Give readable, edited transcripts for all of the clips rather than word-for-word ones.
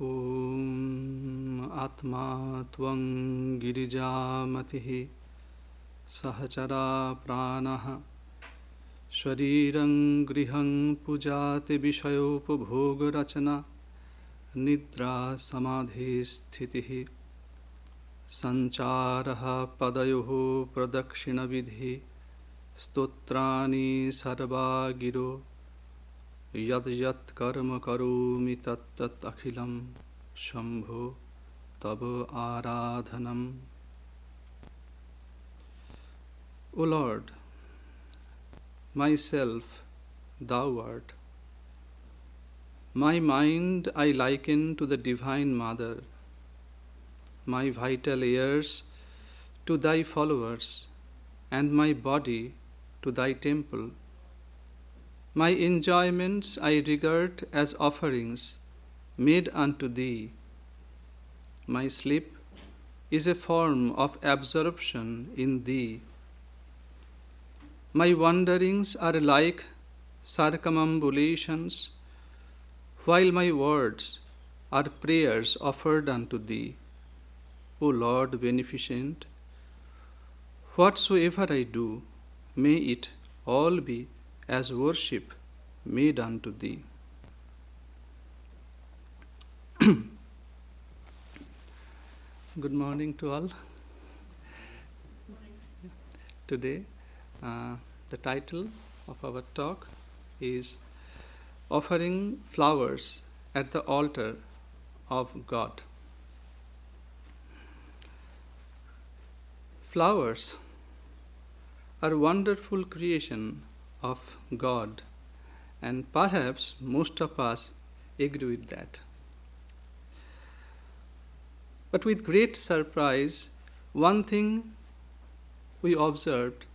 Om Atma Tvang Girijamatihi Sahachara Pranaha Sharirang Grihang Pujate Vishayopabhoga Rachana Nidra Samadhi Sthitihi Sancharaha Padayoho Pradakshina Vidhi Stotrani Sarva Giro Yad Yat Karma Karumi Tat Tat Akhilam Shambho Tava Aradhanam. O Lord, myself thou art. My mind I liken to the Divine Mother, my vital airs to thy followers, and my body to thy temple. My enjoyments I regard as offerings made unto thee. My sleep is a form of absorption in thee. My wanderings are like circumambulations, while my words are prayers offered unto thee. O Lord beneficent, whatsoever I do, may it all be as worship made unto thee. Good morning to all. Today, the title of our talk is Offering Flowers at the Altar of God. Flowers are a wonderful creation of God, and perhaps most of us agree with that. But with great surprise, one thing we observed,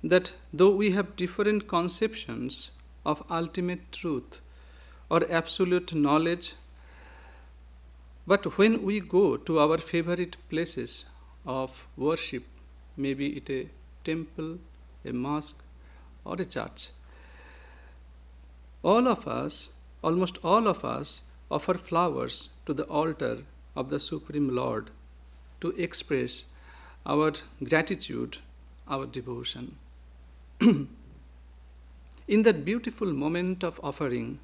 that though we have different conceptions of ultimate truth or absolute knowledge, but when we go to our favorite places of worship, maybe it a temple, a mosque, or a church, all of us, almost all of us, offer flowers to the altar of the Supreme Lord to express our gratitude, our devotion. In that beautiful moment of offering,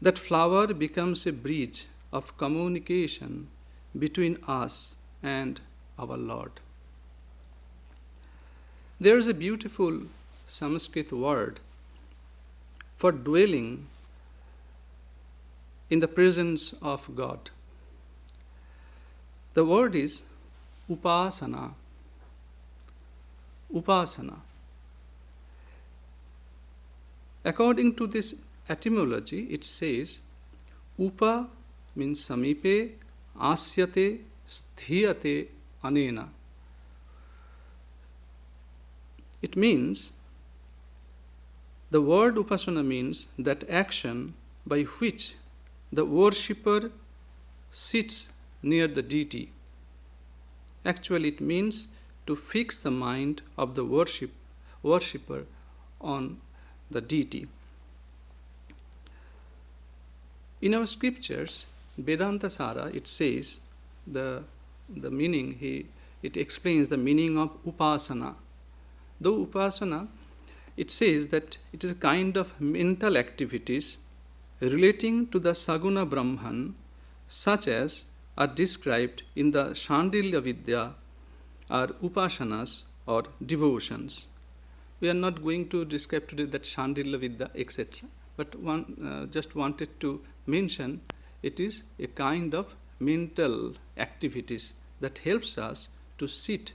that flower becomes a bridge of communication between us and our Lord. There is a beautiful Sanskrit word for dwelling in the presence of God. The word is upasana. Upasana. According to this etymology, it says, Upa means samipe, asyate, sthiyate, anena. It means, the word upasana means that action by which the worshipper sits near the deity. Actually, it means to fix the mind of the worshipper on the deity. In our scriptures, VedantaSTL, it says the meaning, it explains the meaning of upasana. Though upasana, it says that it is a kind of mental activities relating to the Saguna Brahman, such as are described in the Shandilya Vidya, or upasanas or devotions. We are not going to describe today that Shandilya Vidya, etc. But one just wanted to mention it is a kind of mental activities that helps us to sit,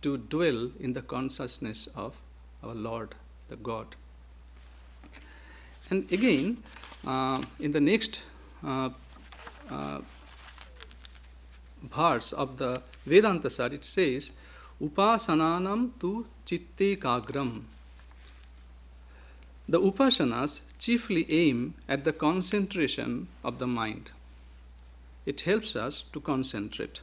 to dwell in the consciousness of our Lord, the God. And again, in the next verse of the VedantaSTL, it says, Upasananam tu chitte kagram. The upasanas chiefly aim at the concentration of the mind. It helps us to concentrate.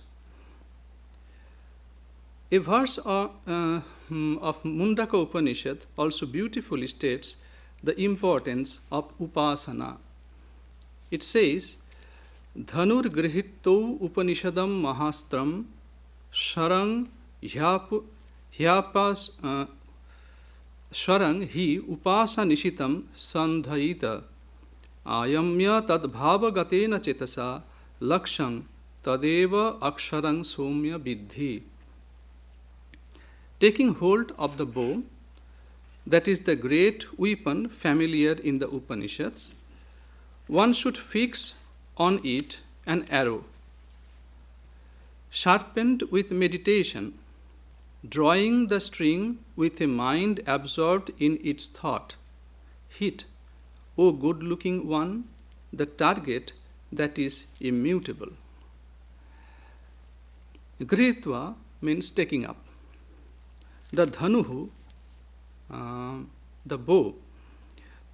A verse of Mundaka Upanishad also beautifully states the importance of upasana. It says, Dhanur grihitto upanishadam mahastram sharang hyapas sharang hi upasa nishitam sandhaita ayamya tadbhavagatena chetasa lakshang tadeva aksharang somya vidhi. Taking hold of the bow, that is the great weapon familiar in the Upanishads, one should fix on it an arrow, sharpened with meditation, drawing the string with a mind absorbed in its thought. Hit, O good-looking one, the target that is immutable. Gritva means taking up. The dhanuhu, the bow,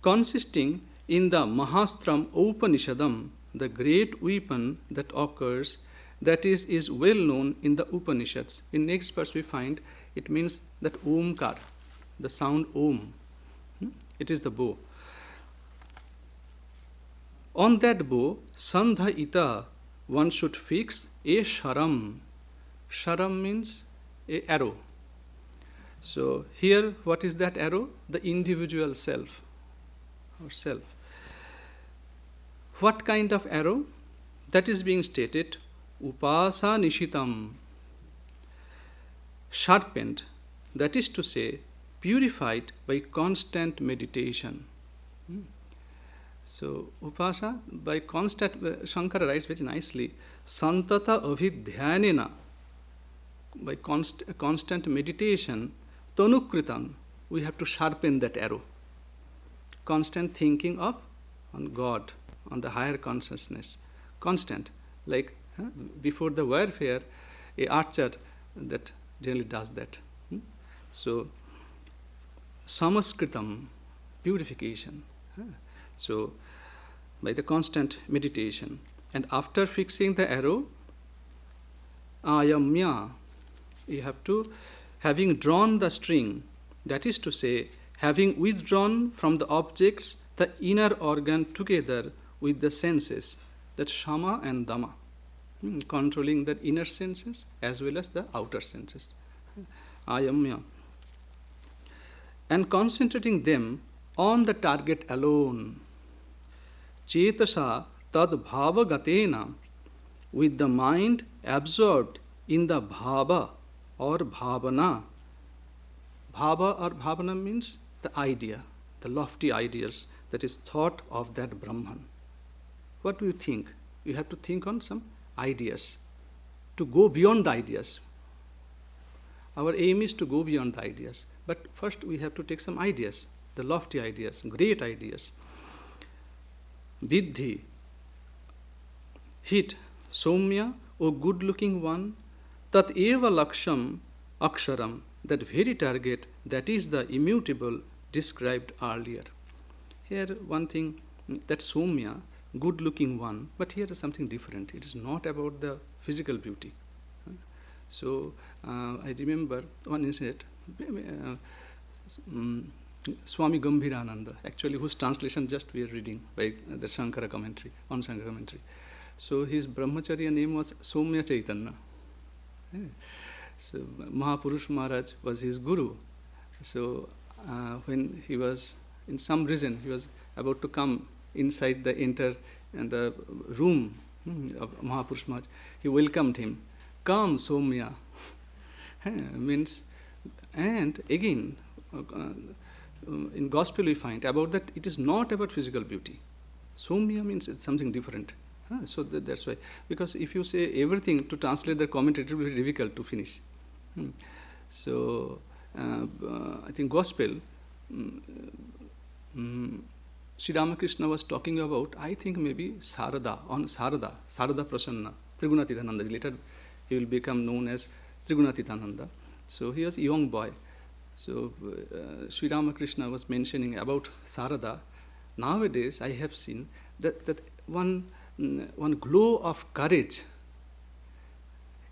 consisting in the Mahastram Upanishadam, the great weapon that occurs, that is well known in the Upanishads. In next verse we find it means that Omkar, the sound Om. It is the bow. On that bow, Sandha Ita, one should fix a sharam. Sharam means a arrow. So here, what is that arrow? The individual self, or self. What kind of arrow? That is being stated, upasa nishitam, sharpened, that is to say, purified by constant meditation. So, upasa, by constant, Shankara writes very nicely, santata avidhyanena, by constant meditation, tanukritam, we have to sharpen that arrow. Constant thinking of on God, on the higher consciousness. Constant, like before the warfare, a archer that generally does that. So, samaskritam, purification. So, by the constant meditation. And after fixing the arrow, ayamya, you have to, having drawn the string, that is to say, having withdrawn from the objects the inner organ together with the senses, that shama and dama, controlling the inner senses as well as the outer senses. Ayamya. And concentrating them on the target alone. Chetasa tad bhava gatena, with the mind absorbed in the bhava or bhavana. Bhava or bhavana means the idea, the lofty ideas, that is thought of that Brahman. What do you think? You have to think on some ideas, to go beyond the ideas. Our aim is to go beyond the ideas. But first we have to take some ideas, the lofty ideas, great ideas. Vidhi, hit, Somya, O good-looking one, tat eva laksham aksharam, that very target, that is the immutable described earlier. Here one thing, that Somya, good-looking one, but here is something different. It is not about the physical beauty. So I remember one incident, Swami Gambhirananda, actually whose translation just we are reading by the Shankara commentary, on Shankara commentary. So his brahmacharya name was Somya Chaitanya. So Mahapurush Maharaj was his guru. So when he was, in some reason, he was about to come inside the room of Mahapurush Maharaj, he welcomed him. Come, Somya. Means, and again, in Gospel we find about that it is not about physical beauty. Somya means it's something different. So that's why. Because if you say everything to translate the commentary, it will be difficult to finish. So I think Gospel, Sri Ramakrishna was talking about, I think maybe Sarada, on Sarada Prasanna, Trigunatitananda. Later he will become known as Trigunatitananda. So he was a young boy. So Sri Ramakrishna was mentioning about Sarada. Nowadays I have seen that one glow of courage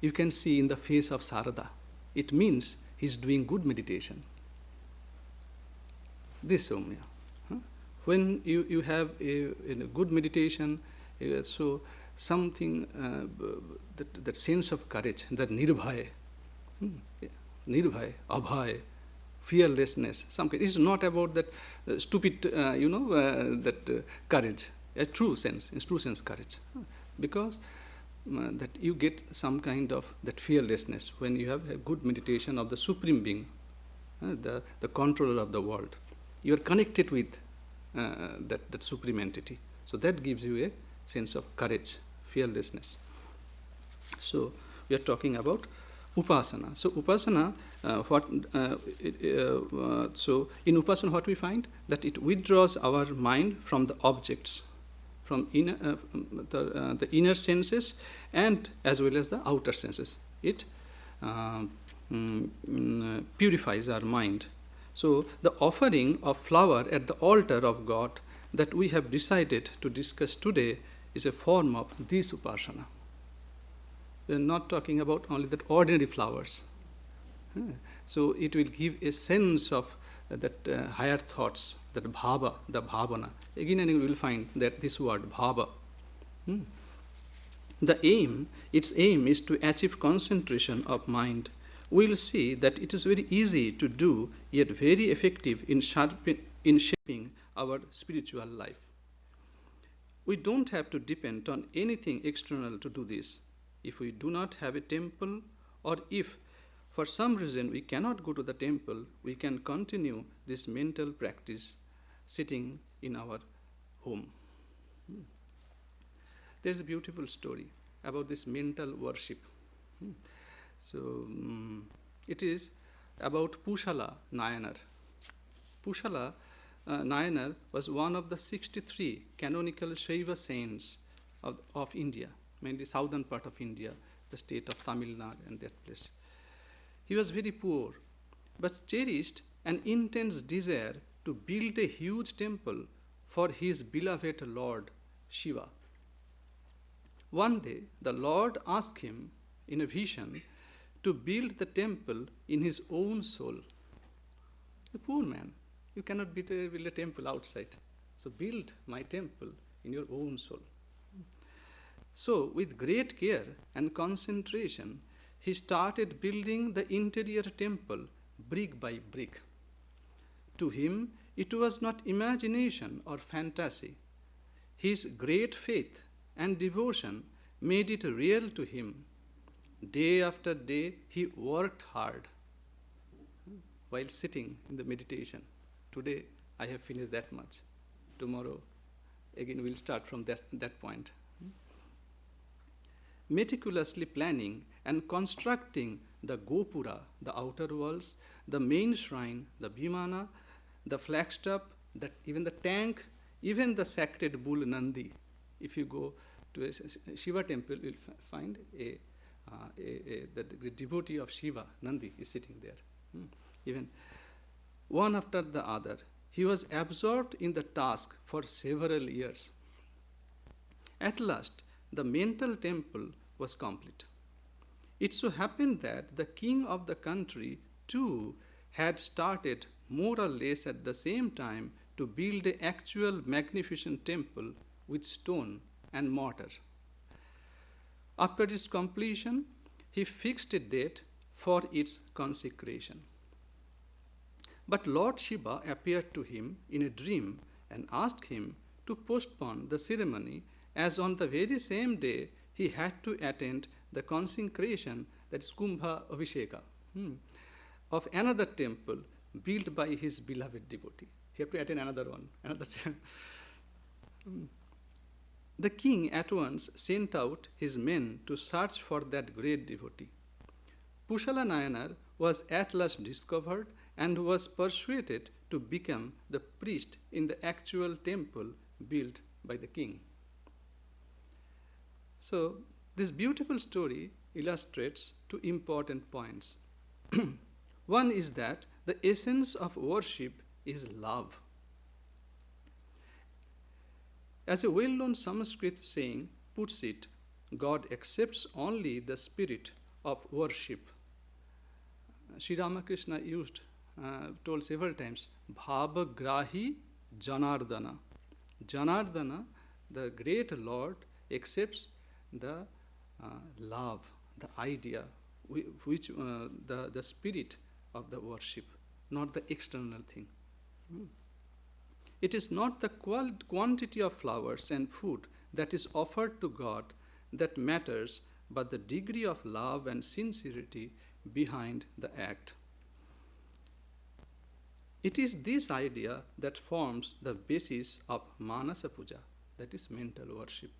you can see in the face of Sarada. It means he is doing good meditation. This Somya. When you have a good meditation, so something, that sense of courage, that nirbhay, yeah, nirbhay, abhay, fearlessness. It's not about that stupid, that courage, a true sense, in true sense courage, because that you get some kind of that fearlessness when you have a good meditation of the Supreme Being, the controller of the world. You are connected with that Supreme Entity. So that gives you a sense of courage, fearlessness. So we are talking about upasana. So upasana, so in upasana what we find? That it withdraws our mind from the objects, from the inner senses and as well as the outer senses. It purifies our mind. So the offering of flower at the altar of God that we have decided to discuss today is a form of this upasana. We are not talking about only that ordinary flowers. So it will give a sense of that higher thoughts, that bhava, the bhavana. Again and you will find that this word bhava. Its aim is to achieve concentration of mind. We will see that it is very easy to do, yet very effective in shaping our spiritual life. We don't have to depend on anything external to do this. If we do not have a temple, or if for some reason we cannot go to the temple, we can continue this mental practice sitting in our home. There's a beautiful story about this mental worship. So it is about Pushala Nayanar. Pushala Nayanar was one of the 63 canonical Shaiva saints of India, mainly southern part of India, the state of Tamil Nadu and that place. He was very poor, but cherished an intense desire to build a huge temple for his beloved Lord Shiva. One day, the Lord asked him in a vision to build the temple in his own soul. The poor man, you cannot build a temple outside. So build my temple in your own soul. So with great care and concentration, he started building the interior temple brick by brick. To him, it was not imagination or fantasy. His great faith and devotion made it real to him. Day after day, he worked hard while sitting in the meditation. Today, I have finished that much. Tomorrow, again, we'll start from that point. Meticulously planning and constructing the Gopura, the outer walls, the main shrine, the Bhimana, the flagstaff, even the tank, even the sacred bull Nandi. If you go to a Shiva temple, you'll find the devotee of Shiva, Nandi, is sitting there. Even one after the other, he was absorbed in the task for several years. At last, the mental temple was complete. It so happened that the king of the country too had started more or less at the same time to build an actual magnificent temple with stone and mortar. After its completion, he fixed a date for its consecration. But Lord Shiva appeared to him in a dream and asked him to postpone the ceremony, as on the very same day he had to attend the consecration, that is Kumbha Abhisheka, of another temple built by his beloved devotee. He had to attend another one. The king at once sent out his men to search for that great devotee. Pushala Nayanar was at last discovered and was persuaded to become the priest in the actual temple built by the king. So, this beautiful story illustrates two important points. One is that the essence of worship is love. As a well-known Sanskrit saying puts it, God accepts only the spirit of worship. Sri Ramakrishna told several times, Bhava Grahi Janardana. Janardana, the great Lord, accepts the love, the idea, which the spirit of the worship, not the external thing. It is not the quantity of flowers and food that is offered to God that matters, but the degree of love and sincerity behind the act. It is this idea that forms the basis of Manasa Puja, that is mental worship.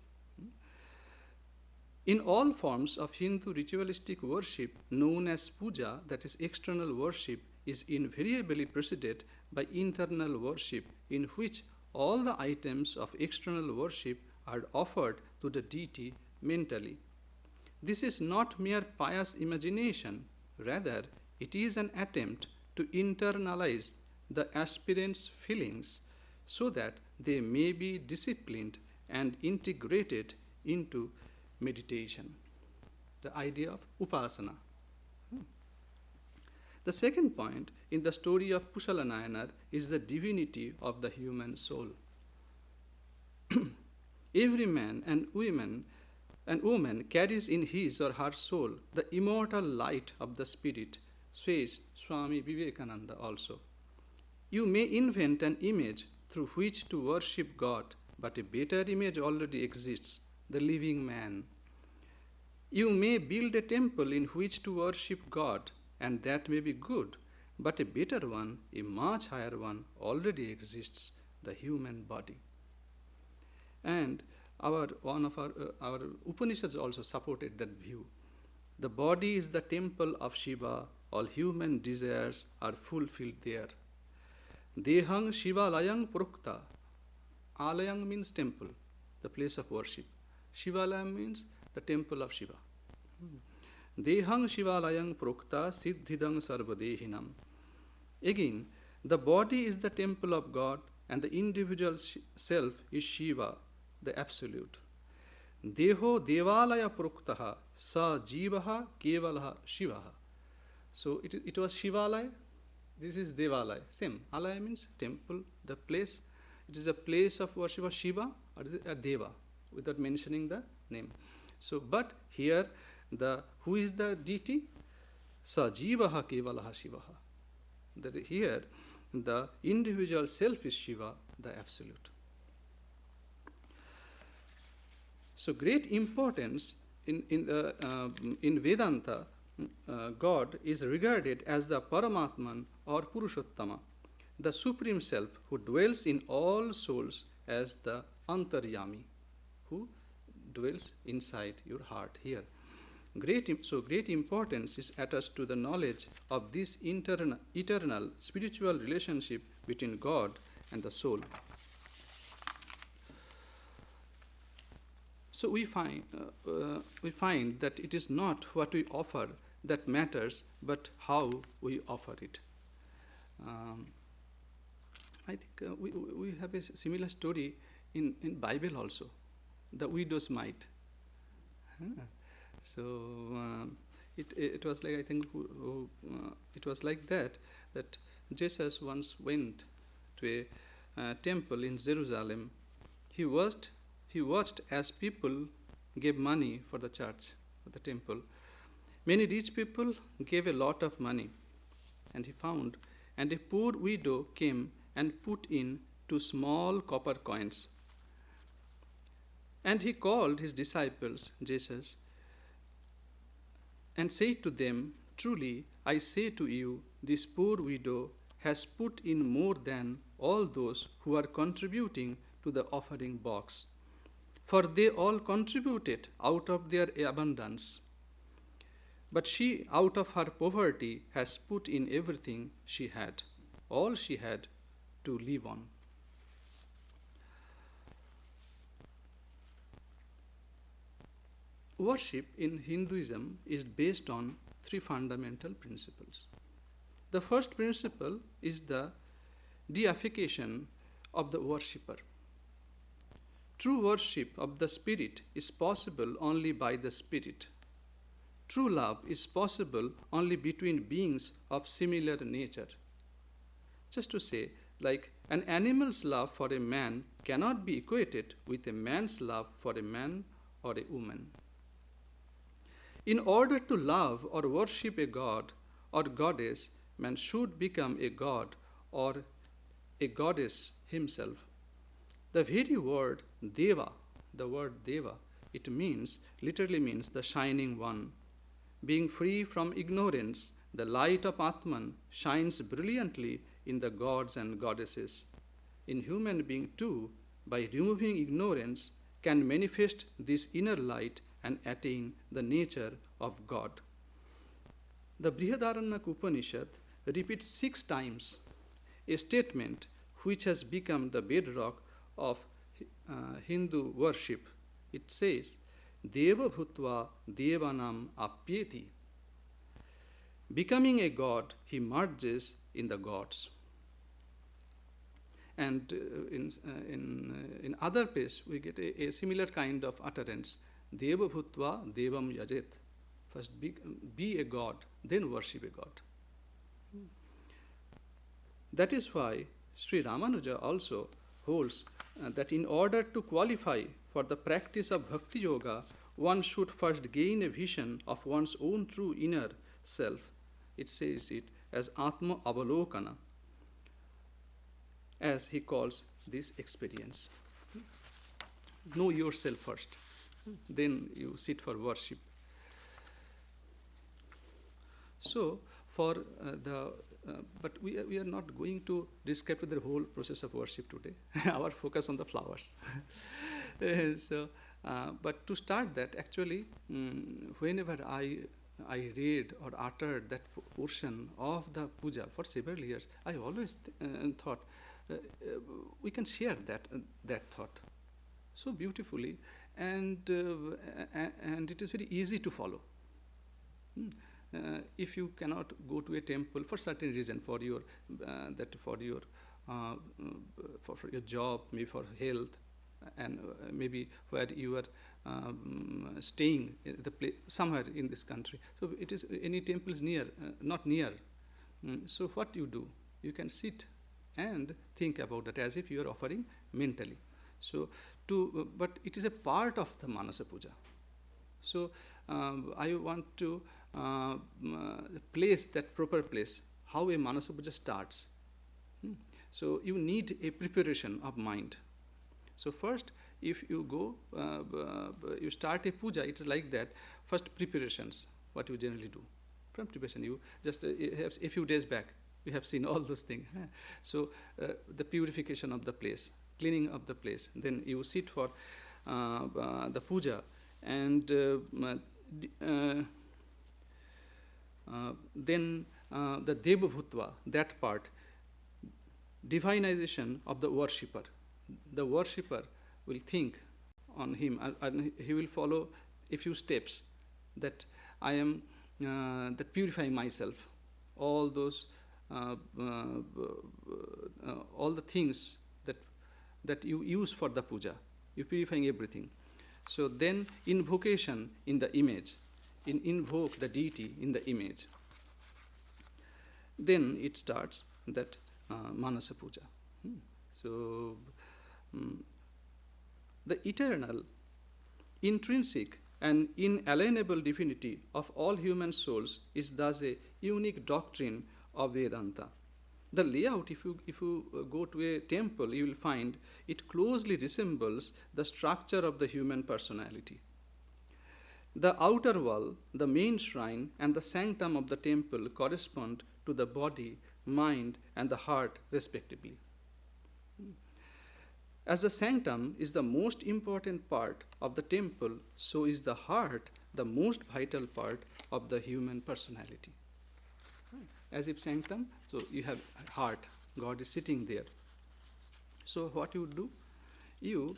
In all forms of Hindu ritualistic worship, known as puja, that is external worship, is invariably preceded by internal worship, in which all the items of external worship are offered to the deity mentally. This is not mere pious imagination, rather, it is an attempt to internalize the aspirant's feelings so that they may be disciplined and integrated into meditation. The idea of upasana. The second point in the story of Pushala Nayanar is the divinity of the human soul. Every man and woman carries in his or her soul the immortal light of the spirit, says Swami Vivekananda also. You may invent an image through which to worship God, but a better image already exists, the living man. You may build a temple in which to worship God, and that may be good, but a better one, a much higher one, already exists, the human body. And one of our Upanishads also supported that view. The body is the temple of Shiva, all human desires are fulfilled there. Dehang Shivalayang Prokta. Alayang means temple, the place of worship. Shivalayam means the temple of Shiva. Dehang Shivalayang Prokta Siddhidang Sarvadehinam. Again, the body is the temple of God and the individual self is Shiva, the Absolute. Deho Devalaya Proktaha Sa Jivaha Kevalaha Shivaha. So it was Shivalaya. This is Devalaya. Same. Alaya means temple, the place. It is a place of worship of Shiva or is it a Deva, without mentioning the name. So, but here, who is the deity? Sajivaha Kevalaha Shivaha. That here, the individual self is Shiva, the Absolute. So, great importance in Vedanta, God is regarded as the Paramatman or Purushottama, the Supreme Self who dwells in all souls as the Antaryami, who dwells inside your heart here. Great importance is attached to the knowledge of this eternal spiritual relationship between God and the soul. So we find that it is not what we offer that matters, but how we offer it. I think we have a similar story in Bible also, the widow's mite. So it was like, I think it was like that Jesus once went to a temple in Jerusalem. He watched as people gave money for the church, for the temple. Many rich people gave a lot of money, and a poor widow came and put in 2 small copper coins. And he called his disciples, Jesus, and said to them, truly, I say to you, this poor widow has put in more than all those who are contributing to the offering box. For they all contributed out of their abundance. But she, out of her poverty, has put in everything she had, all she had to live on. Worship in Hinduism is based on 3 fundamental principles. The first principle is the deification of the worshipper. True worship of the Spirit is possible only by the Spirit. True love is possible only between beings of similar nature. Just to say, like an animal's love for a man cannot be equated with a man's love for a man or a woman. In order to love or worship a god or goddess, man should become a god or a goddess himself. The very word Deva, it literally means the shining one. Being free from ignorance, the light of Atman shines brilliantly in the gods and goddesses. In human being too, by removing ignorance, can manifest this inner light and attain the nature of God. The Brihadaranyaka Upanishad repeats 6 times a statement which has become the bedrock of Hindu worship. It says, Deva Bhutva Devanam Apyeti. Becoming a god, he merges in the gods. And in other place, we get a similar kind of utterance. Deva Bhutva Devam Yajet. First be a god, then worship a god. That is why Sri Ramanuja also holds that in order to qualify for the practice of Bhakti Yoga, one should first gain a vision of one's own true inner self. It says it as Atma Avalokana, as he calls this experience. Know yourself first, then you sit for worship. So, but we are not going to describe the whole process of worship today. Our focus on the flowers. But to start that, actually, whenever I read or uttered that portion of the puja for several years, I always thought we can share that thought so beautifully, and it is very easy to follow. If you cannot go to a temple for certain reason, for your job, maybe for health, and maybe where you are staying the place somewhere in this country, so it is any temple is near, not near. So what you do, you can sit and think about that as if you are offering mentally. So but it is a part of the Manasa Puja. So I want to place that proper place, how a Manasa Puja starts. So you need a preparation of mind. So first, if you go, you start a puja, it's like that. First preparations, what you generally do. From preparation, you just a few days back, we have seen all those things. So the purification of the place, cleaning of the place. Then you sit for the puja, and then the Deva Bhutva, that part, divinization of the worshipper. The worshipper will think on him, and he will follow a few steps that I am that purifying myself. All those, all the things that you use for the puja, you purifying everything. So then invocation in the image, invoke the deity in the image. Then it starts that Manasa Puja. So the eternal, intrinsic and inalienable divinity of all human souls is thus a unique doctrine of Vedanta. The layout, if you go to a temple, you will find it closely resembles the structure of the human personality. The outer wall, the main shrine, and the sanctum of the temple correspond to the body, mind, and the heart, respectively. As the sanctum is the most important part of the temple, so is the heart the most vital part of the human personality. As if sanctum, so you have heart, God is sitting there. So what you do, you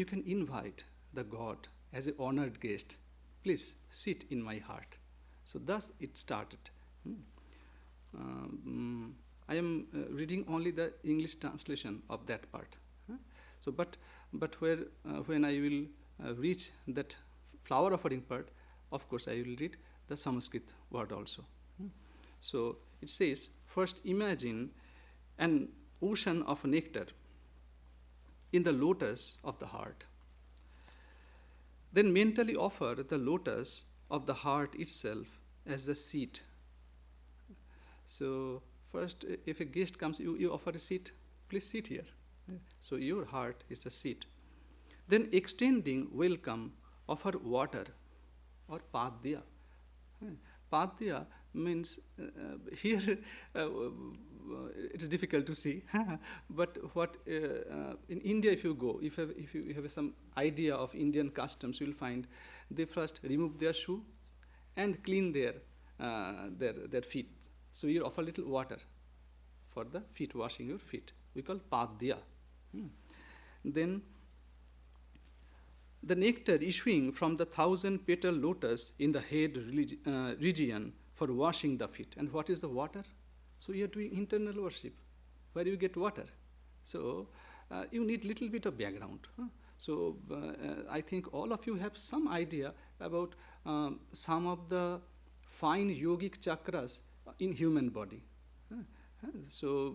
can invite the God as an honored guest. Please sit in my heart. So thus it started. I am reading only the English translation of that part. So, but when I will reach that flower offering part, of course I will read the Sanskrit word also. So it says, first imagine an ocean of nectar in the lotus of the heart. Then mentally offer the lotus of the heart itself as the seat. So first, if a guest comes, you offer a seat. Please sit here. So your heart is the seat. Then extending welcome, offer water or padya. Padya means here it is difficult to see, but what in India, if you go, if you have some idea of Indian customs, you will find they first remove their shoe and clean their feet. So you offer little water for the feet, washing your feet. We call padya. Then the nectar issuing from the 1,000-petal lotus in the head region for washing the feet. And what is the water? So you are doing internal worship. Where do you get water? So you need little bit of background. So I think all of you have some idea about some of the fine yogic chakras in human body. So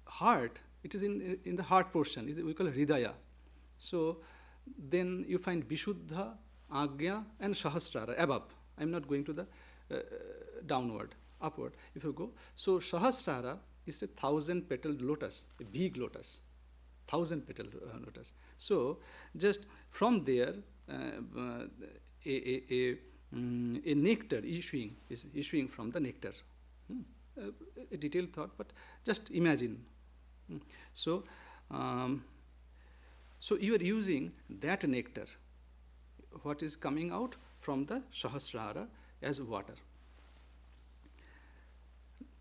heart, it is in the heart portion. We call it hridaya. So then you find Vishuddha, Agya and Sahasrara above. I am not going to the downward, upward. If you go, so Sahasrara is a 1,000-petaled lotus, a big lotus, 1,000-petaled lotus. So just from there, a nectar is issuing from the nectar. A detailed thought, but just imagine. So you are using that nectar, what is coming out from the Sahasrara as water.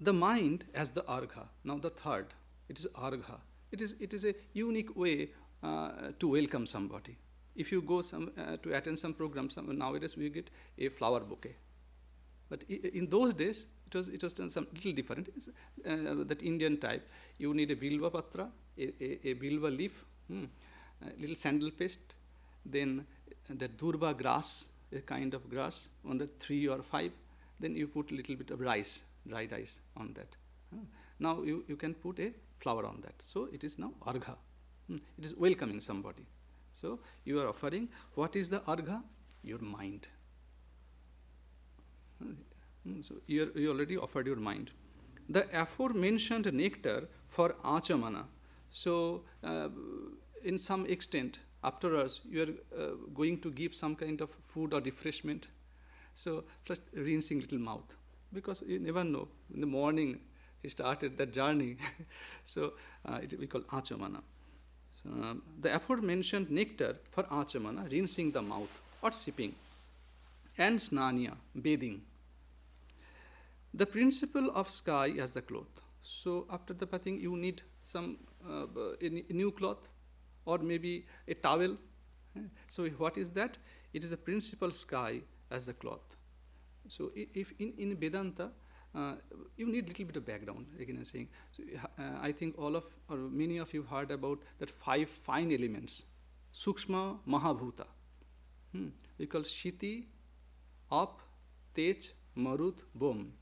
The mind as the argha. Now the third, it is argha. It is a unique way to welcome somebody. If you go to attend some program, nowadays we get a flower bouquet. But in those days, it was done some little different. That Indian type, you need a bilva patra, a bilva leaf, a little sandal paste, then the durba grass, a kind of grass, on the 3 or 5, then you put a little bit of rice, dried rice on that. Now you can put a flower on that. So it is now argha. It is welcoming somebody. So you are offering, what is the argha? Your mind. So you already offered your mind. The aforementioned nectar for achamana. So in some extent, afterwards, you are going to give some kind of food or refreshment. So first rinsing little mouth, because you never know. In the morning, he started that journey. So we call achamana. So, the aforementioned nectar for achamana, rinsing the mouth or sipping, and snanya, bathing. The principle of sky as the cloth. So after the bathing, you need some a new cloth or maybe a towel. So what is that? It is the principal sky as the cloth. So if in Vedanta, you need little bit of background. Again, I'm saying. So I think all of or many of you heard about that 5 fine elements, Sukshma Mahabhuta. We call Shiti, Up, Tej, Marut, Bom.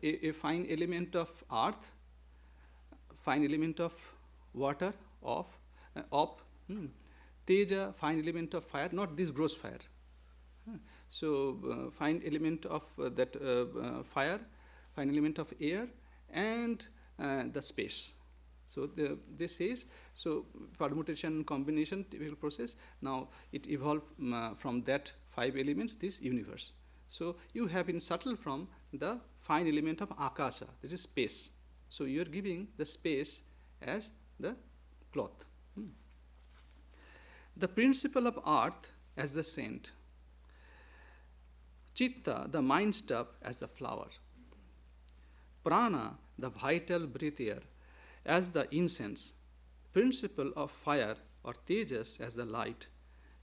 A fine element of earth, fine element of water, of Teja, fine element of fire, not this gross fire. So fine element of that fire, fine element of air, and the space. So this says, so permutation combination typical process. Now it evolved from that 5 elements, this universe. So you have in subtle from the fine element of akasha, this is space. So you are giving the space as the cloth. The principle of earth as the scent. Chitta, the mind stuff, as the flower. Prana, the vital breath air, as the incense. Principle of fire or tejas as the light.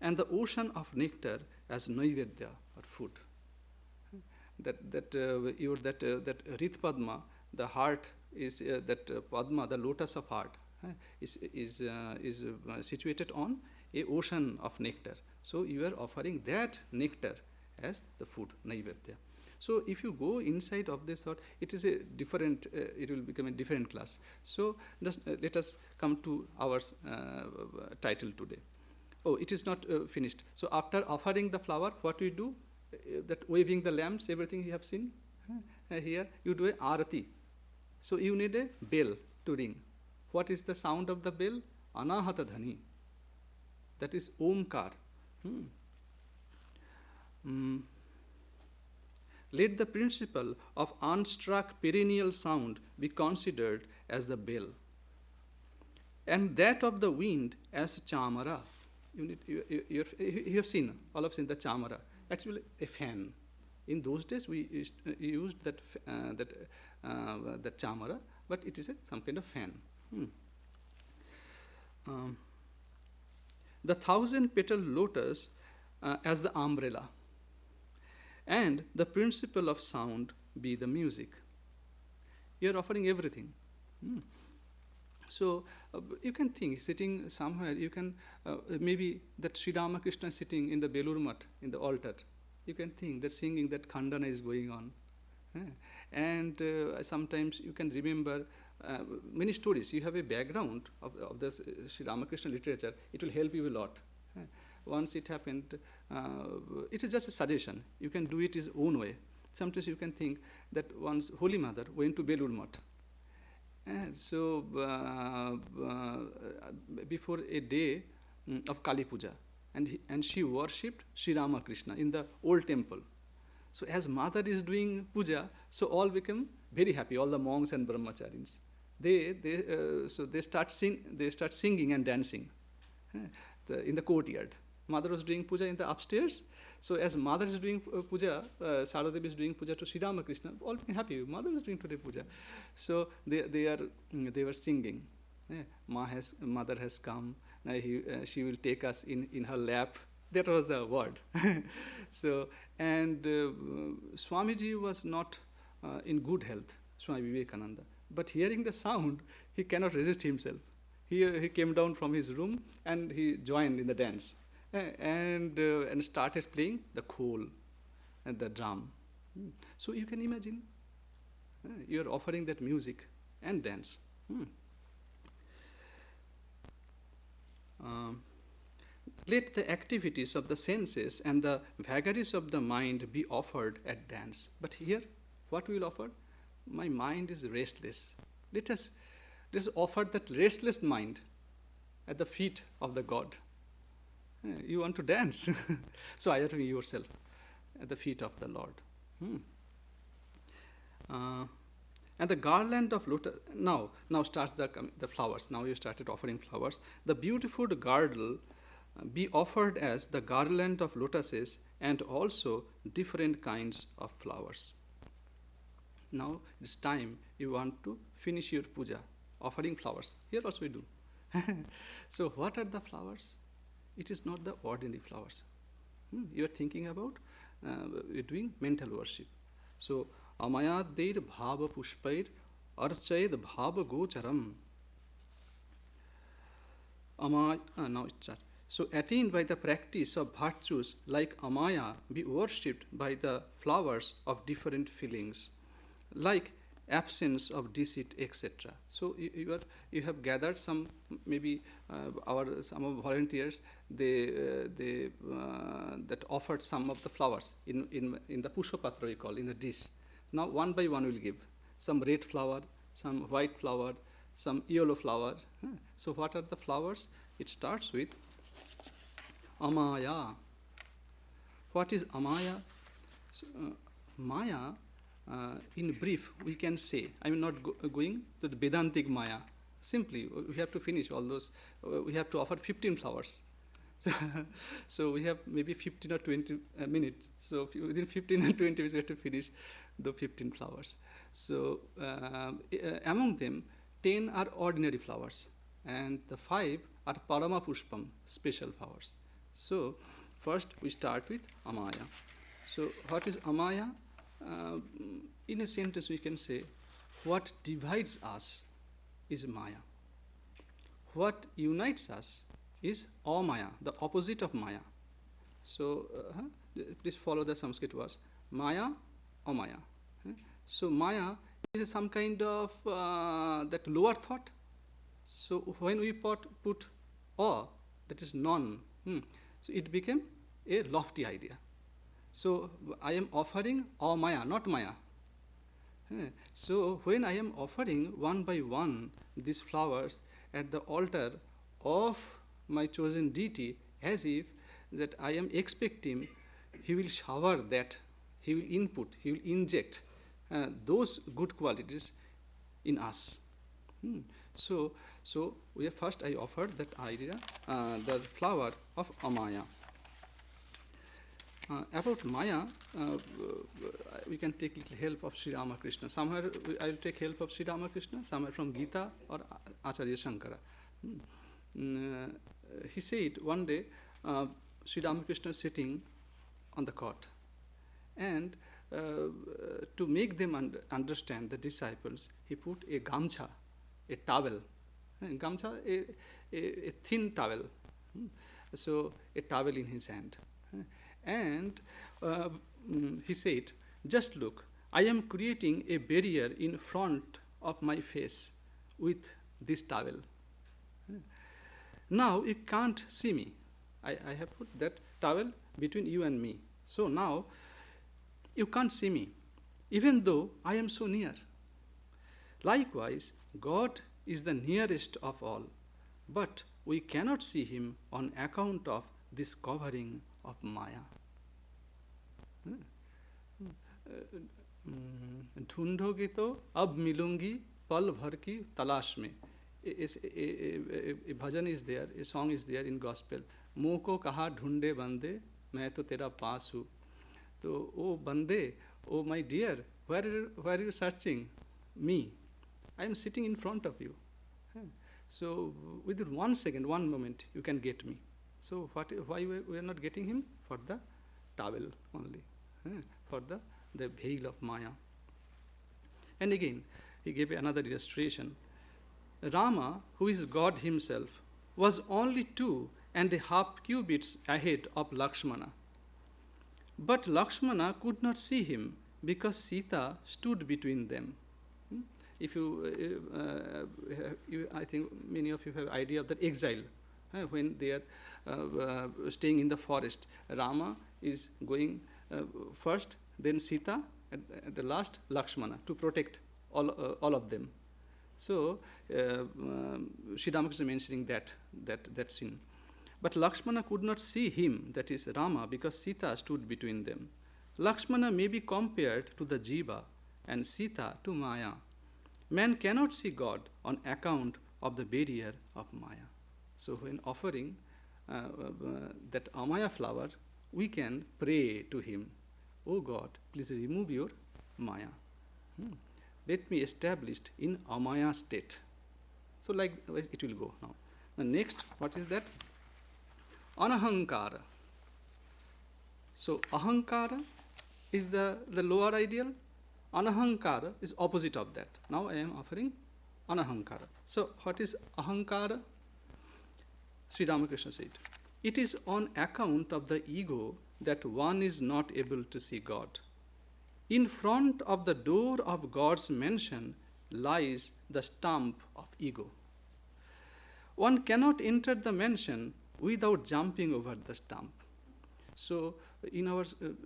And the ocean of nectar as naivedya or food. That Rit Padma, the heart is that Padma, the lotus of heart, is situated on a ocean of nectar. So you are offering that nectar as the food, naivedya. So if you go inside of this thought, it is a different, it will become a different class. So just let us come to our title today. Oh, it is not finished. So after offering the flower, what we do? That waving the lamps, everything you have seen. Here you do a arati. So you need a bell to ring. What is the sound of the bell? Anahata dhani. That is omkar. Let the principle of unstruck perennial sound be considered as the bell, and that of the wind as chamara. You have seen, all have seen the chamara. Actually, a fan. In those days, we used that chamara, but it is some kind of fan. The 1,000-petal lotus as the umbrella, and the principle of sound be the music. You are offering everything. So you can think, sitting somewhere, you can maybe that Sri Ramakrishna sitting in the Belur Math, in the altar. You can think that singing, that khandana is going on. And sometimes you can remember many stories. You have a background of this Sri Ramakrishna literature, it will help you a lot. Once it happened, it is just a suggestion. You can do it his own way. Sometimes you can think that once Holy Mother went to Belur Math. And so before a day of Kali Puja, and she worshipped Sri Ramakrishna in the old temple. So as mother is doing puja, so all become very happy, all the monks and brahmacharis. They start singing and dancing in the courtyard. Mother was doing puja in the upstairs. So as mother is doing puja, Saradevi is doing puja to Sri Ramakrishna, all being happy. Mother is doing today puja. So they were singing. Mother has come. Now she will take us in her lap. That was the word. So, and Swamiji was not in good health, Swami Vivekananda. But hearing the sound, he cannot resist himself. He came down from his room and he joined in the dance and started playing the khol and the drum. So you can imagine, you are offering that music and dance. Let the activities of the senses and the vagaries of the mind be offered at dance. But here, what we will offer? My mind is restless. Let us offer that restless mind at the feet of the God. You want to dance? So I offering yourself at the feet of the Lord. And the garland of lotus, now starts the flowers. Now you started offering flowers. The beautiful girdle be offered as the garland of lotuses and also different kinds of flowers. Now it's time you want to finish your puja, offering flowers. Here also we do. So what are the flowers? It is not the ordinary flowers. You are thinking about, you're doing mental worship. So, amayadir bhava pushpair archayed bhava gocharam. Now it starts. So, attained by the practice of virtues like amaya, be worshipped by the flowers of different feelings, like absence of deceit, etc. So you have gathered some, maybe some of volunteers, that offered some of the flowers in the pushapatra we call, in the dish. Now one by one we will give some red flower, some white flower, some yellow flower. So what are the flowers? It starts with amaya. What is amaya? So, maya, in brief, we can say, I am not going to the Vedantic Maya. Simply, we have to finish all those. We have to offer 15 flowers. So we have maybe 15 or 20 minutes. So within 15 and 20 minutes, we have to finish the 15 flowers. So among them, 10 are ordinary flowers, and the 5 are Parama Pushpam, special flowers. So first, we start with Amaya. So what is Amaya? In a sentence we can say, what divides us is Maya. What unites us is Amaya, the opposite of Maya. So please follow the Sanskrit words. Maya amaya. So Maya is some kind of that lower thought. So when we put a, that is non, so it became a lofty idea. So I am offering amaya, not Maya. So when I am offering one by one these flowers at the altar of my chosen deity, as if that I am expecting he will shower that, he will input, he will inject those good qualities in us. So first I offered that idea, the flower of Amaya. About Maya, we can take little help of Sri Ramakrishna. Somewhere I will take help of Sri Ramakrishna, somewhere from Gita or Acharya Shankara. He said one day, Sri Ramakrishna sitting on the cot, and to make them understand the disciples, he put a gamcha, a towel, gamcha, a thin towel, so a towel in his hand, and he said, just look, I am creating a barrier in front of my face with this towel. Now you can't see me. I have put that towel between you and me. So now you can't see me, even though I am so near. Likewise, God is the nearest of all, but we cannot see him on account of this covering of Maya. ढूंढोगे तो अब मिलूंगी पल भर की तलाश में. A bhajan is there, a song is there in gospel. मुँह को कहा ढूंढे बंदे, मैं तो तेरा पास हूँ. तो ओ बंदे, oh my dear, where are you searching? Me. I am sitting in front of you. So within 1 second, 1 moment, you can get me. So why we are not getting him? For the towel only, for the veil of Maya. And again, he gave another illustration. Rama, who is God himself, was only 2.5 cubits ahead of Lakshmana. But Lakshmana could not see him because Sita stood between them. If I think many of you have idea of that exile, when they are staying in the forest. Rama is going first, then Sita, at the last Lakshmana, to protect all of them. So Sri Ramakrishna mentioning that scene. But Lakshmana could not see him, that is Rama, because Sita stood between them. Lakshmana may be compared to the Jiva and Sita to Maya. Man cannot see God on account of the barrier of Maya. So when offering that Amaya flower, we can pray to him, oh God, please remove your Maya. Let me establish in Amaya state. So like it will go now. The next, what is that? Anahankara. So ahankara is the lower ideal. Anahankara is opposite of that. Now I am offering anahankara. So what is ahankara? Sri Ramakrishna said, it is on account of the ego that one is not able to see God. In front of the door of God's mansion lies the stump of ego. One cannot enter the mansion without jumping over the stump. So in our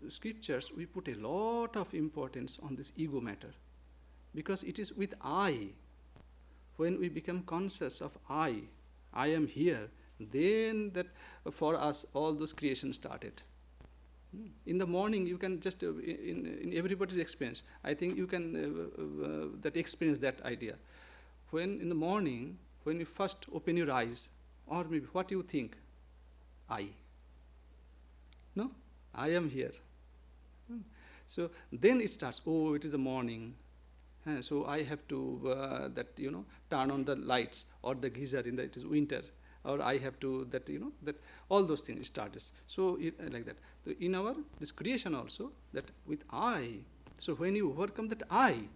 scriptures, we put a lot of importance on this ego matter, because it is with I. When we become conscious of I am here, then that for us all those creations started. In the morning, you can just, in everybody's experience, I think you can that experience that idea. When in the morning, when you first open your eyes, or maybe what you think, I. No, I am here. So then it starts. Oh, it is the morning. So I have to turn on the lights or the geyser in it is winter, or I have to that all those things starts. So like that. So in our this creation also, that with I. So when you overcome that I,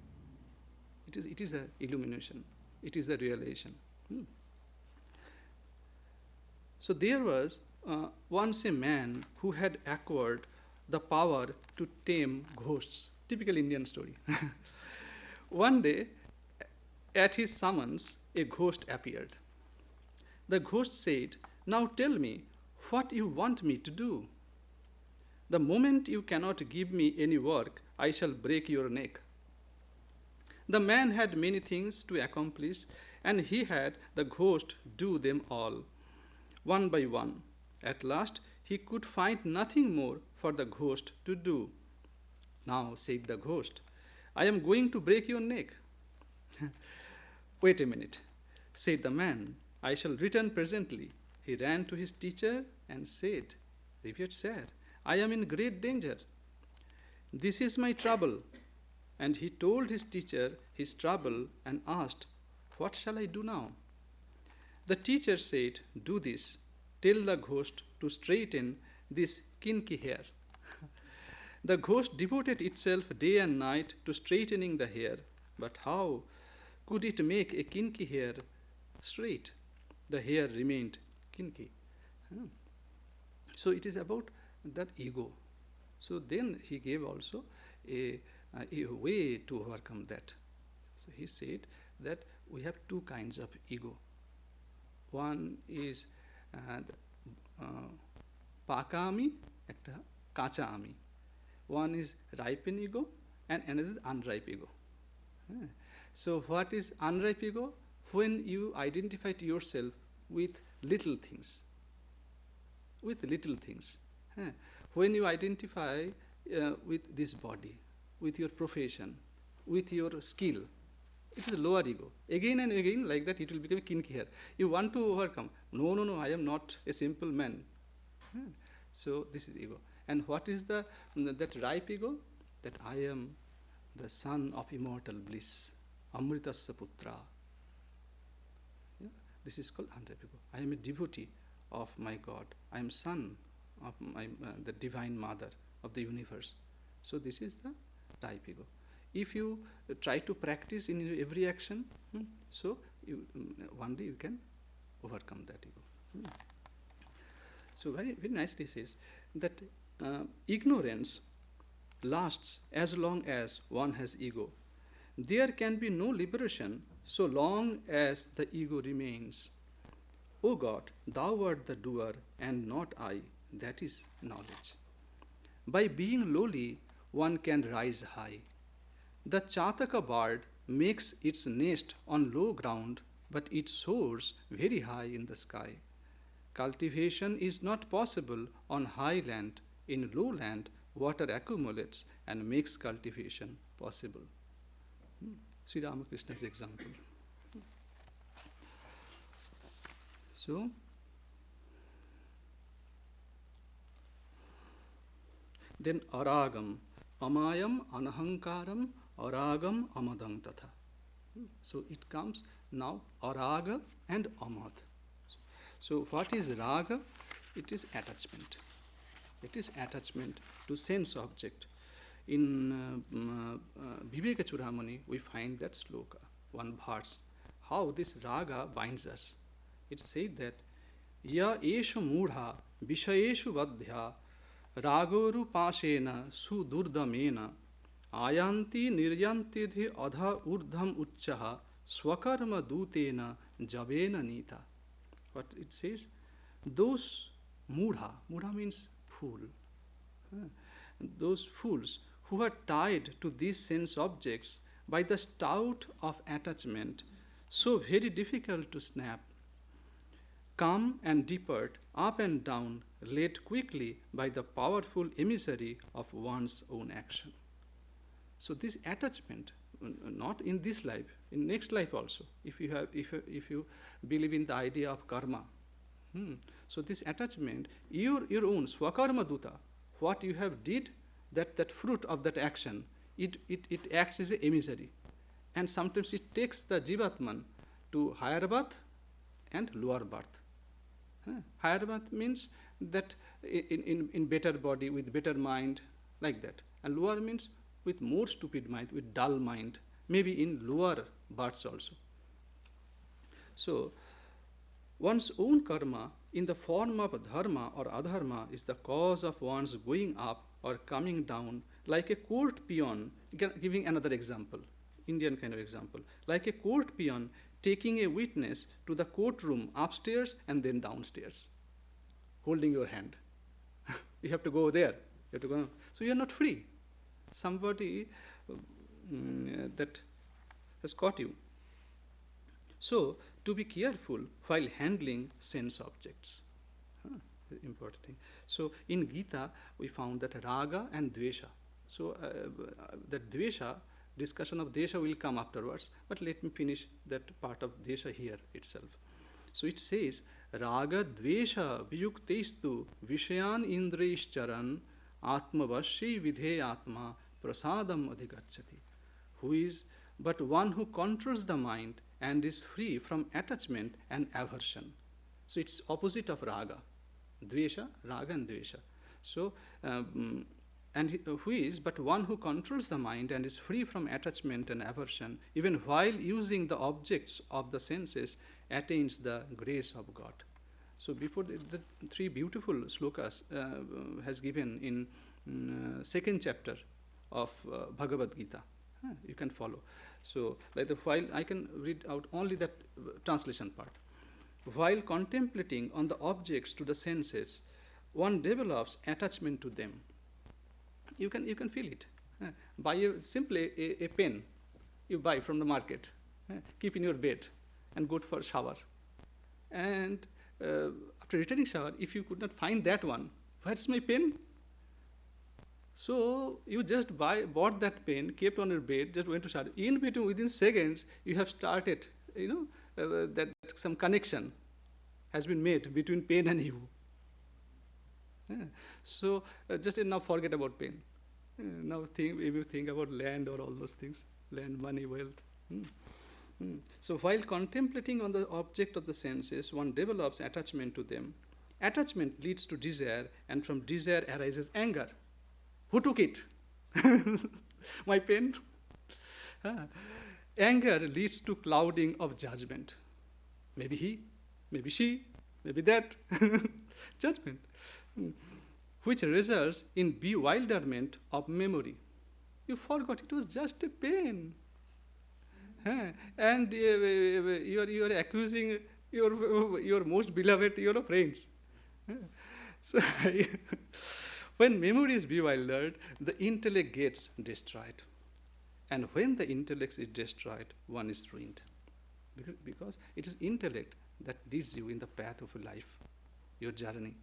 it is a illumination. It is a realization. So there was once a man who had acquired the power to tame ghosts, Typical Indian story. One day, at his summons, a ghost appeared. The ghost said, "Now tell me what you want me to do. The moment you cannot give me any work, I shall break your neck." The man had many things to accomplish, and he had the ghost do them all, one by one. At last, he could find nothing more for the ghost to do. "Now," said the ghost, "I am going to break your neck." "Wait a minute," said the man, "I shall return presently." He ran to his teacher and said, "Revered sir, I am in great danger. This is my trouble." And he told his teacher his trouble and asked, "What shall I do now?" The teacher said, "Do this. Tell the ghost to straighten this kinky hair." The ghost devoted itself day and night to straightening the hair, but how could it make a kinky hair straight? The hair remained kinky. So it is about that ego. So then he gave also a way to overcome that. So he said that we have two kinds of ego. One is paka ami, ekta kacha ami. One is ripen ego and another is unripe ego. So what is unripe ego? When you identify yourself with little things. With little things. When you identify with this body, with your profession, with your skill, it is a lower ego. Again and again, like that, it will become kinky hair. You want to overcome. No, I am not a simple man. So this is ego. And what is that ripe ego? That I am the son of immortal bliss, Amritasya Putra. Yeah? This is called unripe ego. I am a devotee of my God. I am son of the divine mother of the universe. So this is the ripe ego. If you try to practice in every action, so one day you can overcome that ego. So very, very nicely says that ignorance lasts as long as one has ego. There can be no liberation so long as the ego remains. O God, thou art the doer and not I, that is knowledge. By being lowly, one can rise high. The Chataka bird makes its nest on low ground, but it soars very high in the sky. Cultivation is not possible on high land. In low land, water accumulates and makes cultivation possible. Sri Ramakrishna's example. So, then aragam, amayam, anahankaram, aragam, amadam tatha. So it comes now araga and amad. So what is raga? It is attachment. It is attachment to sense object. In Viveka Chudamani, we find that sloka, one verse, how this raga binds us. It says that ya esha mudha vishayeshu vadhya ragoru pashena sudurdamena ayanti niryantidhi adha urdham uchchaha swakarma dutena javena nita. What it says? Those mudha means fool. Those fools who are tied to these sense objects by the stout of attachment, so very difficult to snap, come and depart, up and down, led quickly by the powerful emissary of one's own action. So this attachment, not in this life, in next life also, if you believe in the idea of karma. So this attachment, your own swakarma duta, what you have did, that fruit of that action, it acts as an emissary. And sometimes it takes the jivatman to higher birth and lower birth. Higher birth means that in better body, with better mind, like that. And lower means with more stupid mind, with dull mind, maybe in lower births also. So, one's own karma in the form of dharma or adharma is the cause of one's going up or coming down like a court peon, giving another example, Indian kind of example, like a court peon taking a witness to the courtroom upstairs and then downstairs, holding your hand. You have to go there. You have to go. So you are not free. Somebody that has caught you. So to be careful while handling sense objects. Important thing. So in Gita, we found that raga and dvesha. So that dvesha, discussion of desha will come afterwards, but let me finish that part of desha here itself. So it says, raga dvesha viyukteistu vishayan indreishcharan atmavashyi vidheyatma prasadam adhigacchati. Who is but one who controls the mind and is free from attachment and aversion. So it's opposite of raga. Dvesha, raga and dvesha. So, who is but one who controls the mind and is free from attachment and aversion, even while using the objects of the senses, attains the grace of God. So before the three beautiful slokas has given in second chapter of Bhagavad Gita. You can follow. So like while I can read out only that translation part. While contemplating on the objects to the senses, one develops attachment to them. You can feel it. Buy simply a pen you buy from the market, keep in your bed and go for shower. And after returning shower, if you could not find that one, where's my pen? So you just bought that pen, kept on your bed, just went to shower. In between, within seconds, you have started, that some connection has been made between pen and you. So just now forget about pain. Now if you think about land or all those things, land, money, wealth. So while contemplating on the object of the senses, one develops attachment to them. Attachment leads to desire, and from desire arises anger. Who took it? My pen? Anger leads to clouding of judgment. Maybe he, maybe she, maybe that. Judgment. Which results in bewilderment of memory. You forgot it was just a pen. And you are accusing your most beloved, your friends. So when memory is bewildered, the intellect gets destroyed. And when the intellect is destroyed, one is ruined. Because it is intellect that leads you in the path of life, your journey.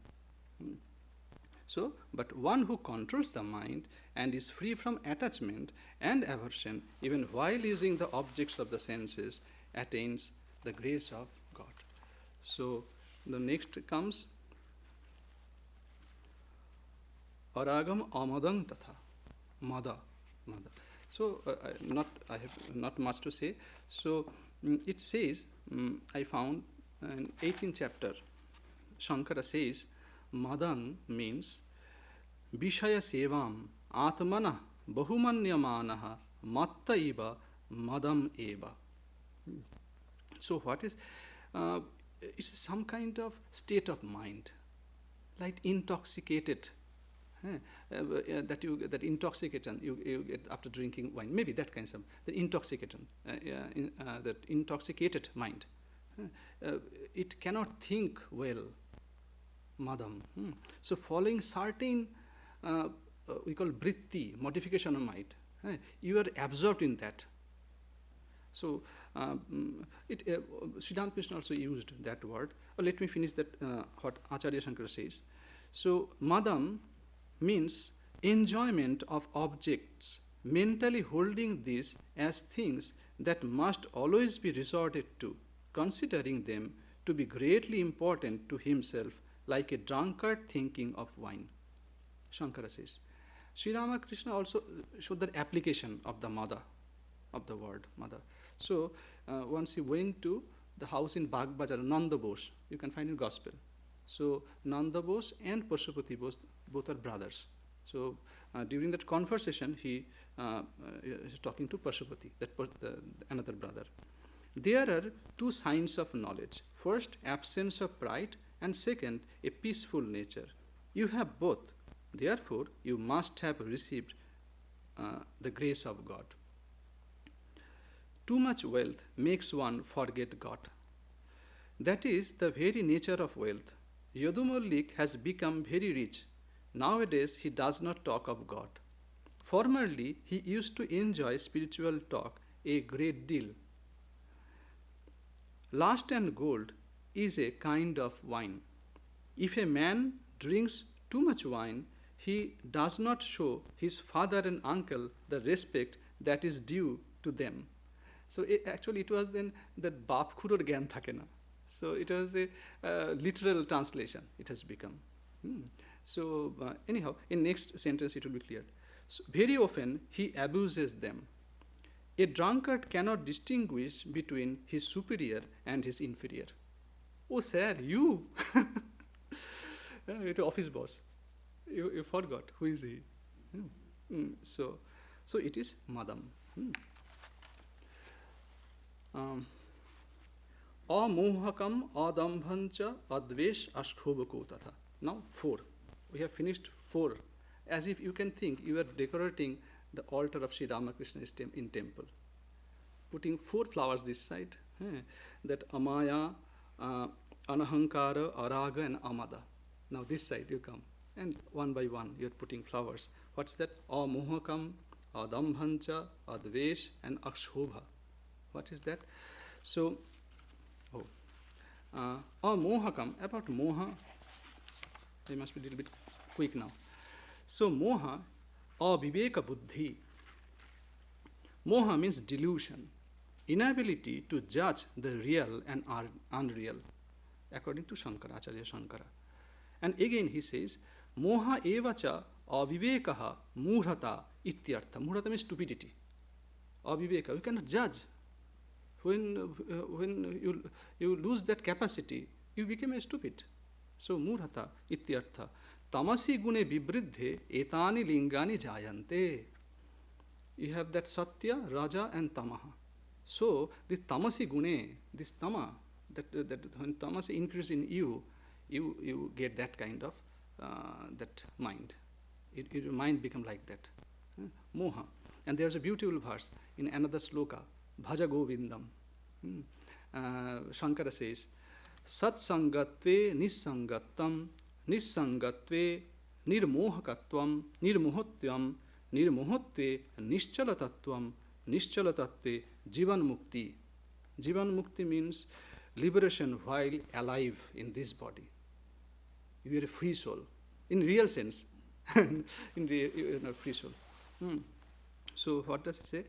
So, but one who controls the mind and is free from attachment and aversion, even while using the objects of the senses, attains the grace of God. So, the next comes Aragam amadang tatha. Mada. So, I have not much to say. So, it says, I found in 18th chapter, Shankara says, Madang means Vishaya Sevam Atmana Bahumanyamanaha Matta Iva Madam Eva. So what is it's some kind of state of mind, like intoxicated. That intoxication you get after drinking wine, maybe that kind of the intoxication, that intoxicated mind. It cannot think well. Madam. So following certain we call vritti, modification of mind. You are absorbed in that. So Sridham Krishna also used that word. Let me finish that what Acharya Shankara says. So Madam means enjoyment of objects, mentally holding these as things that must always be resorted to, considering them to be greatly important to himself, like a drunkard thinking of wine. Shankara says. Sri Ramakrishna also showed the application of the mother, of the word mother. So once he went to the house in Bagh Bazar, Nanda Bose, you can find in Gospel. So Nanda Bose and Pashupati Bose, both are brothers. So during that conversation, he is talking to Pashupati, another brother. There are two signs of knowledge. First, absence of pride, and second, a peaceful nature. You have both. Therefore, you must have received the grace of God. Too much wealth makes one forget God. That is the very nature of wealth. Yadu Mallik has become very rich. Nowadays, he does not talk of God. Formerly, he used to enjoy spiritual talk a great deal. Lust and gold is a kind of wine. If a man drinks too much wine, he does not show his father and uncle the respect that is due to them. So actually it was then that Bap Khuror Gyan Thake na. So it was a literal translation, it has become. So anyhow, in next sentence it will be clear. So very often he abuses them. A drunkard cannot distinguish between his superior and his inferior. Oh sir, you! It's office boss. You forgot. Who is he? So it is Madam. Amohakam adambhancha advesh ashkhobako tatha. Now 4. We have finished 4. As if you can think you are decorating the altar of Sri Ramakrishna in temple. Putting 4 flowers this side. That Amaya, Anahankara, Araga and Amada. Now this side you come. And one by one you are putting flowers. What's that? Amohakam, adambhancha, advesh and akshobha. What is that? So, mohakam, about moha, I must be a little bit quick now. So, moha, viveka buddhi. Moha means delusion, inability to judge the real and unreal, according to Acharya Shankara. And again he says, moha evacha avivekaha murhata ityartha. Murhata means stupidity. Aviveka, you cannot judge. When you lose that capacity, you become a stupid. So, murhata ityartha. Tamasi gune vibridhe etani lingani jayante. You have that satya, raja and tamaha. So, this tamasi gune, this tama, that when tamasi increases in you, you get that kind of that mind. Your mind become like that. Moha. And there's a beautiful verse in another sloka. Bhaja Govindam. Shankara says, Satsangatve nissangattam, nissangatve nirmohakatvam, nirmohotyam, nirmohotve nischalatattvam, nischalatatve jivan mukti. Jivan mukti means liberation while alive in this body. You are a free soul, in real sense. You are a free soul. So what does it say?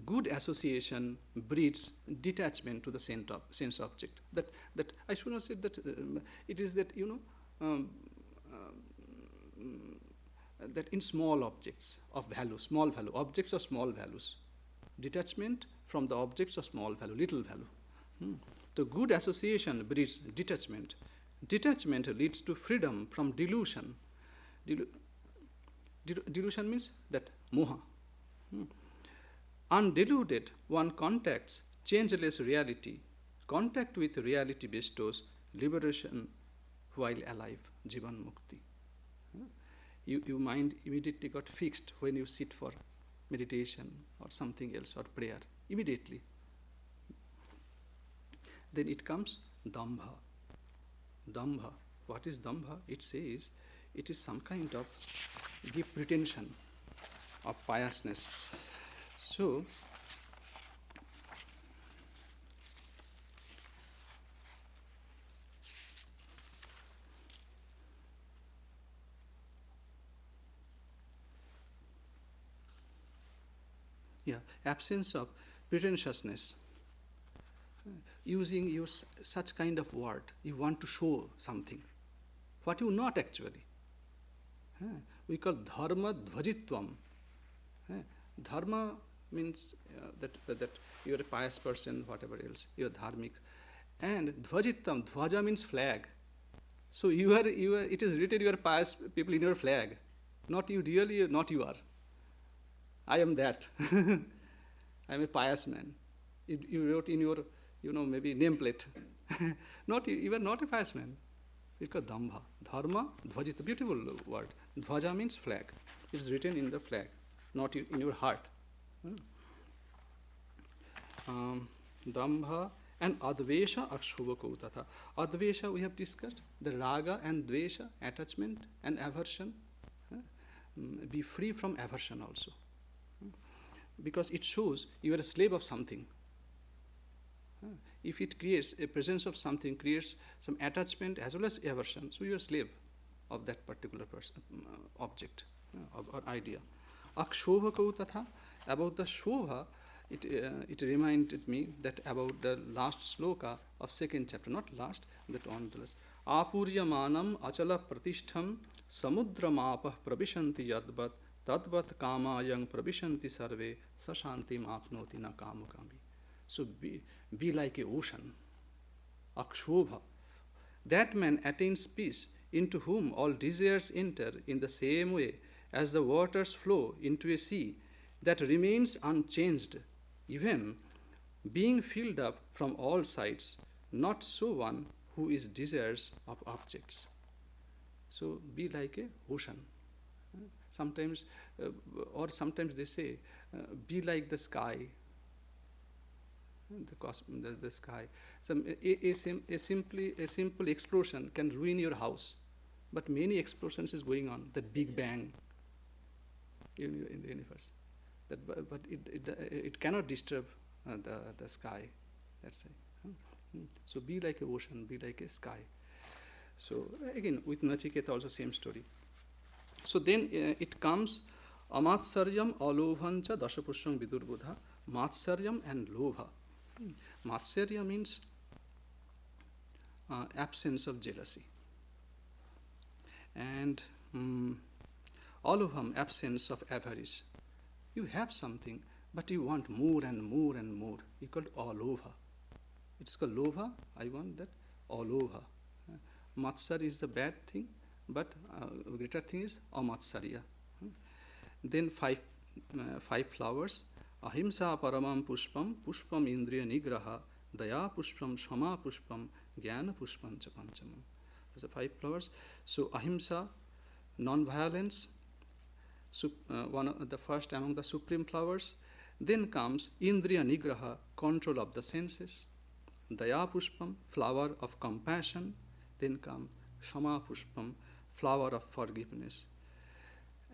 Good association breeds detachment to the sense object. That I should not say that it is that that in small objects of value, small value, objects of small values, detachment from the objects of small value, little value. So good association breeds detachment. Detachment leads to freedom from delusion. Delusion means that moha. Undeluded, one contacts changeless reality. Contact with reality bestows liberation while alive, jivan mukti. Your mind immediately got fixed when you sit for meditation or something else or prayer, immediately. Then it comes dambha. Dambha. What is dambha? It says it is some kind of deep pretension of piousness. So, absence of pretentiousness. Using your such kind of word, you want to show something, what you not actually. We call dharma dhvajitvam. Dharma means that you are a pious person, whatever else, you are dharmic. And dhvajitvam, dhvaja means flag. So you are, it is written you are pious people in your flag. Not you really, not you are. I am that. I am a pious man. You wrote in your, maybe nameplate. You are not a pious man. It's called dambha. Dharma, dhvajita, beautiful word. Dhvaja means flag. It is written in the flag. not in your heart. Dambha and advesha akshubhako tatha. Advesha we have discussed, the raga and dvesha, attachment and aversion. Be free from aversion also. Because it shows you are a slave of something. If it creates a presence of something, creates some attachment as well as aversion, so you are a slave of that particular object or idea. Akshobhakau tatha, about the shobha, it reminded me that about the last sloka of second chapter, not last, that on the last. Apuryamanam achala pratishtham samudramapah pravishanti yadvat tadvat kamayang pravishanti sarve sashantim apnoti na kamukami. So be like a ocean, akshobha. That man attains peace, into whom all desires enter in the same way as the waters flow into a sea that remains unchanged, even being filled up from all sides, not so one who is desires of objects. So be like a ocean. Sometimes they say, be like the sky. The sky. A simple explosion can ruin your house, but many explosions is going on. That Big Bang in the universe. But it cannot disturb the sky. That's it. So be like an ocean, be like a sky. So again, with Nachiketa also same story. So then it comes Amatsaryam alobhancha dashapusham vidurbudha, Matsaryam and lobha. Matsarya means absence of jealousy. And alobham, absence of avarice. You have something, but you want more and more and more. You call it alobha. It's called lobha, I want that, alobha. Matsar is the bad thing, but greater thing is amatsarya. Then five flowers. Ahimsa paramam pushpam, pushpam indriya nigraha, daya pushpam, shama pushpam, jnana pushpam cha panchamam. Those are 5 flowers. So ahimsa, non-violence, one of the first among the supreme flowers. Then comes indriya nigraha, control of the senses. Daya pushpam, flower of compassion. Then comes shama pushpam, flower of forgiveness.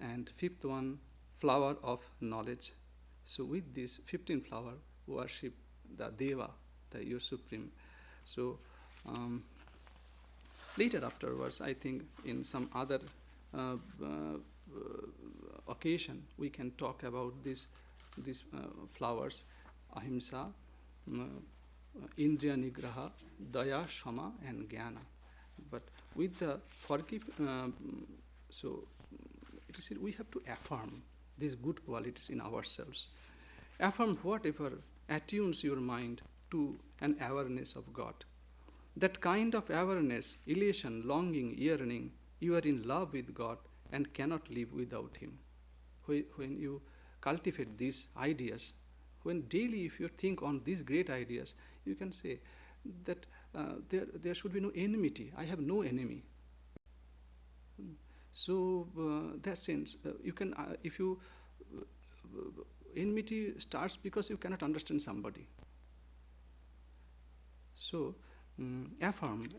And 5th one, flower of knowledge. So with this 15 flower, worship the Deva, your supreme. So later afterwards, I think in some other occasion, we can talk about these flowers, ahimsa, indriya nigraha, daya, shama, and jnana. But with the so it is, we have to affirm these good qualities in ourselves. Affirm whatever attunes your mind to an awareness of God. That kind of awareness, elation, longing, yearning, you are in love with God and cannot live without Him. When you cultivate these ideas, when daily if you think on these great ideas, you can say that there should be no enmity. I have no enemy. So that sense, you can, if you, enmity starts because you cannot understand somebody. So affirm,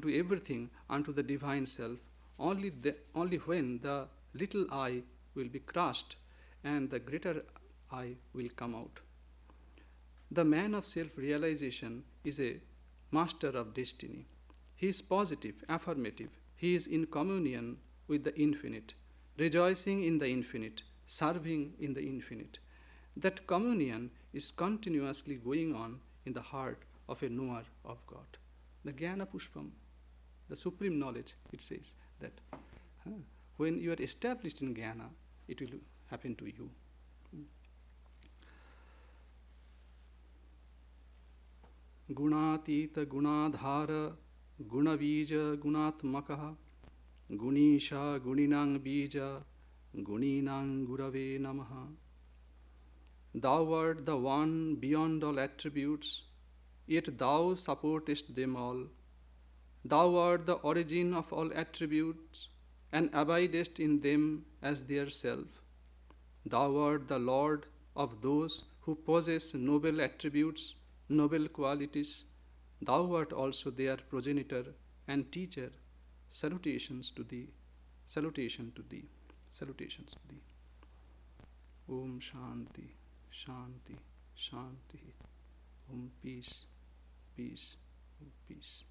do everything unto the divine self, only when the little I will be crushed and the greater I will come out. The man of self-realization is a master of destiny. He is positive, affirmative. He is in communion with the infinite, rejoicing in the infinite, serving in the infinite. That communion is continuously going on in the heart of a knower of God. The Jnana Pushpam, the supreme knowledge, it says that when you are established in Jnana, it will happen to you. Gunatita gunadhara gunavija gunatmakaha Gunisha guninang bija guninang gurave namaha. Thou art the one beyond all attributes, yet thou supportest them all. Thou art the origin of all attributes, and abidest in them as their self. Thou art the Lord of those who possess noble attributes, noble qualities. Thou art also their progenitor and teacher. Salutations to thee. Salutation to thee. Salutations to thee. Om Shanti, Shanti, Shanti. Om peace, peace, peace.